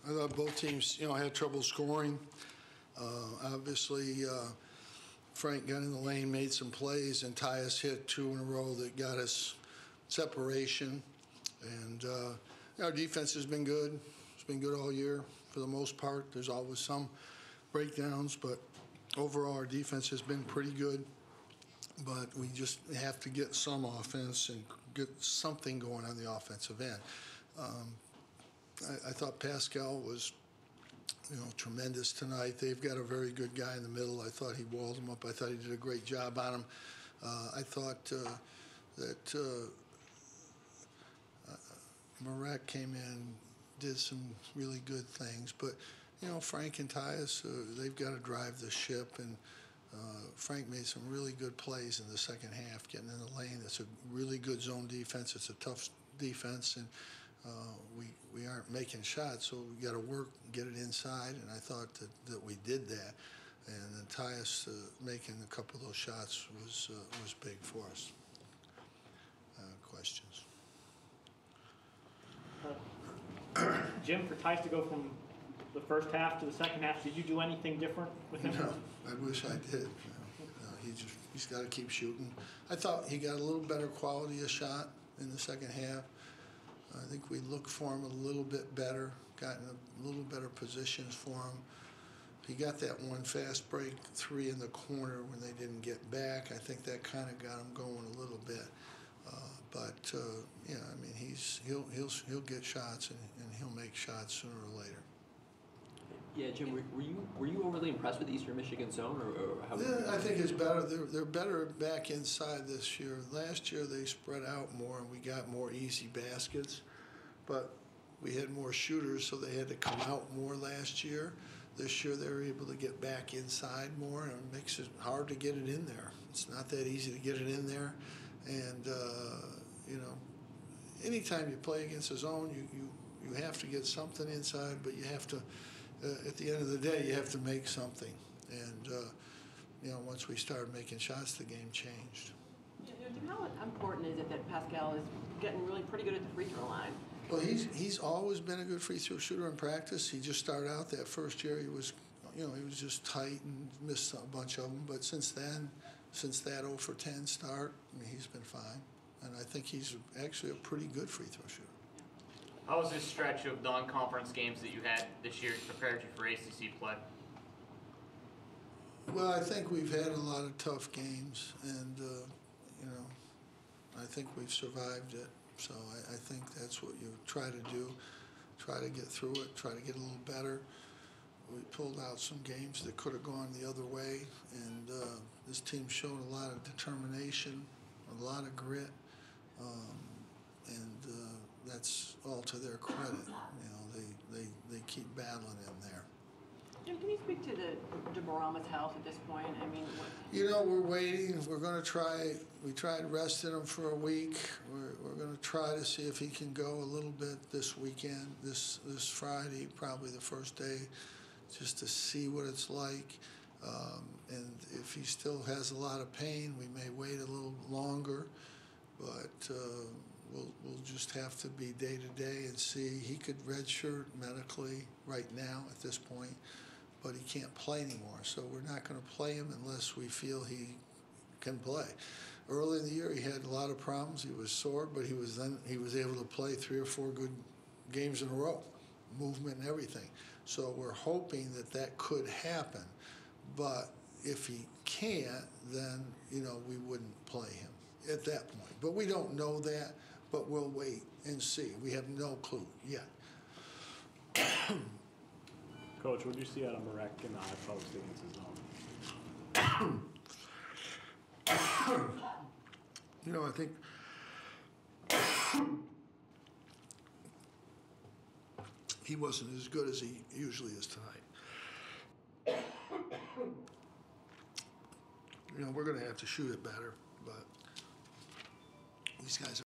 I thought both teams, had trouble scoring. Obviously, Frank got in the lane, made some plays, and Tyus hit 2 in a row that got us separation. And our defense has been good. It's been good all year for the most part. There's always some breakdowns, but overall our defense has been pretty good. But we just have to get some offense and get something going on the offensive end. I thought Pascal was, tremendous tonight. They've got a very good guy in the middle. I thought he walled him up. I thought he did a great job on him. I thought that Marek came in, did some really good things. But, Frank and Tyus, they've got to drive the ship. And Frank made some really good plays in the second half, getting in the lane. It's a really good zone defense. It's a tough defense, and we aren't making shots, so we got to work and get it inside. And I thought that we did that. And then Tyus making a couple of those shots was big for us. Questions? Jim, for Tyus to go from the first half to the second half, did you do anything different with him? No, I wish I did. He's got to keep shooting. I thought he got a little better quality of shot in the second half. I think we looked for him a little bit better, got in a little better positions for him. He got that one fast break 3 in the corner when they didn't get back. I think that kind of got him going a little bit. He'll get shots and he'll make shots sooner or later. Yeah, Jim, were you overly impressed with the Eastern Michigan zone, or how? Yeah, I think it's better. They're better back inside this year. Last year they spread out more and we got more easy baskets, but we had more shooters, so they had to come out more last year. This year they were able to get back inside more, and it makes it hard to get it in there. It's not that easy to get it in there, and anytime you play against a zone, you have to get something inside, but you have to. At the end of the day, you have to make something. And, once we started making shots, the game changed. How important is it that Pascal is getting really pretty good at the free throw line? Well, he's always been a good free throw shooter in practice. He just started out that first year. He was just tight and missed a bunch of them. But since then, since that 0 for 10 start, he's been fine. And I think he's actually a pretty good free throw shooter. How was this stretch of non-conference games that you had this year prepared you for ACC play? Well, I think we've had a lot of tough games, and I think we've survived it. So I think that's what you try to do, try to get through it, try to get a little better. We pulled out some games that could have gone the other way, and this team showed a lot of determination, a lot of grit. And that's all to their credit. They keep battling in there. Jim, can you speak to the DeBarama's health at this point? We're waiting. We're going to try. We tried resting him for a week. We're going to try to see if he can go a little bit this weekend, this Friday, probably the first day, just to see what it's like. And if he still has a lot of pain, we may wait a little longer. But we'll just have to be day to day and see. He could redshirt medically right now at this point, but he can't play anymore. So we're not going to play him unless we feel he can play. Early in the year, he had a lot of problems. He was sore, but he was able to play 3 or 4 good games in a row, movement and everything. So we're hoping that could happen. But if he can't, then we wouldn't play him at that point. But we don't know that, but we'll wait and see. We have no clue yet. Coach, what did you see out of Marek in the high post against his zone? I think he wasn't as good as he usually is tonight. We're going to have to shoot it better, but these guys are